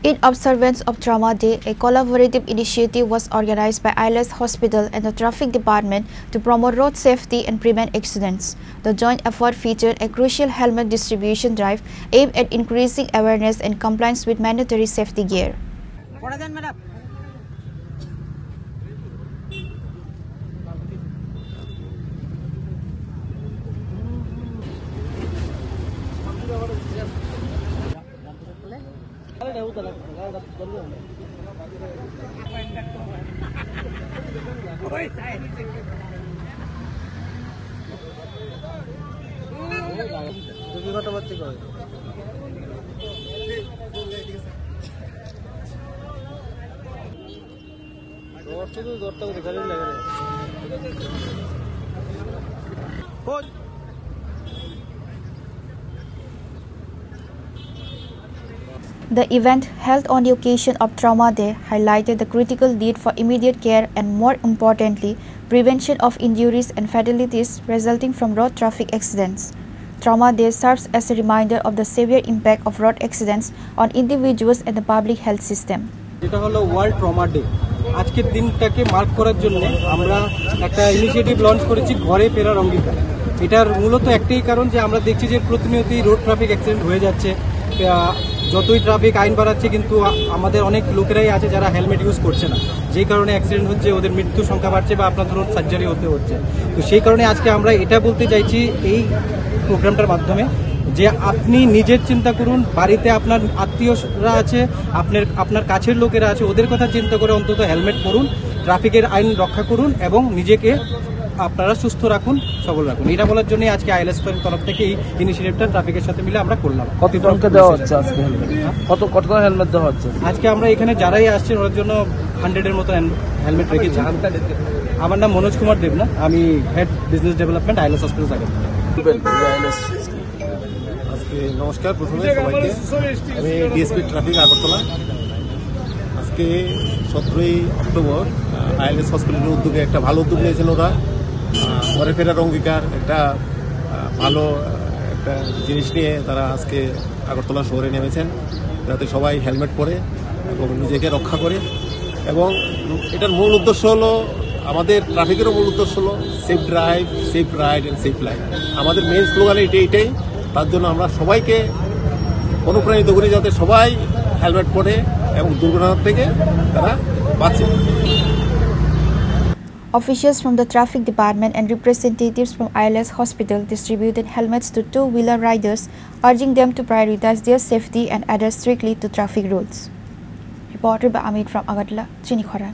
In observance of Trauma Day, a collaborative initiative was organized by ILS Hospital and the Traffic Department to promote road safety and prevent accidents. The joint effort featured a crucial helmet distribution drive aimed at increasing awareness and compliance with mandatory safety gear. The event, held on the occasion of Trauma Day, highlighted the critical need for immediate care and, more importantly, prevention of injuries and fatalities resulting from road traffic accidents. Trauma Day serves as a reminder of the severe impact of road accidents on individuals and the public health system. এটা হলো world trauma day. আজকের দিনটাকে mark করার জন্য আমরা একটা initiative launch করেছি ঘরে ফেরার অঙ্গীকার। এটার মূলত একটাই কারণ যে আমরা দেখছি যে প্রতিনিয়তই রোড ট্রাফিক অ্যাক্সিডেন্ট হয়ে যাচ্ছে। যতই ট্রাফিক আইন বাড়াচ্ছে কিন্তু আমাদের অনেক লোকেরাই আছে যারা হেলমেট ইউজ করছে না, যেই কারণে অ্যাক্সিডেন্ট হচ্ছে, ওদের মৃত্যুর সংখ্যা বাড়ছে বা আপনার ধরুন সার্জারি হতে হচ্ছে। তো সেই কারণে আজকে আমরা এটা বলতে চাইছি এই প্রোগ্রামটার মাধ্যমে যে আপনি নিজের চিন্তা করুন, বাড়িতে আপনার আত্মীয়রা আছে, আপনার কাছের লোকেরা আছে, ওদের কথা চিন্তা করে অন্তত হেলমেট পরুন, ট্রাফিকের আইন রক্ষা করুন এবং নিজেকে আপনারা সুস্থ রাখুন, সবল রাখুন। এটা বলার জন্য আজকে আইএলএস তরফ থেকে এই ইনিশিয়েটিভটা ট্রাফিকের সাথে মিলে আমরা করলাম। কত জনকে দেওয়া হচ্ছে আজকে হেলমেট? কত হেলমেট দেওয়া হচ্ছে আজকে? আমরা এখানে যারাই আসছেন ওর জন্য 100-এর মতো হেলমেট রেখেছি। আমার নাম মনোজ কুমার দেবনা, আমি head business development ILS hospital Sagar. নমস্কার, প্রথমে সবাইকে। আমি ডিএসপি ট্রাফিক আগরতলা। আজকে 17ই অক্টোবর আইএলএস হসপিটালের উদ্যোগে একটা ভালো উদ্যোগ নিয়েছেন ওরা। ঘরে ফেরার অঙ্গীকার একটা ভালো একটা জিনিস নিয়ে তারা আজকে আগরতলা শহরে নেমেছেন, যাতে সবাই হেলমেট পরে এবং নিজেকে রক্ষা করে। এবং এটার মূল উদ্দেশ্য হলো, আমাদের ট্রাফিকেরও মূল উদ্দেশ্য হলো safe drive, safe ride and safe life. আমাদের মেইন স্লোগান এটাই। তার জন্য আমরা সবাইকে অনুপ্রাণিত করি যাতে সবাই হেলমেট পরে এবং দুর্ঘটনা থেকে তারা বাঁচে। Officials from the Traffic Department and representatives from ILS Hospital distributed helmets to two-wheeler riders, urging them to prioritize their safety and adhere strictly to traffic rules. Reported by Amit from Agartala, Chinikhara.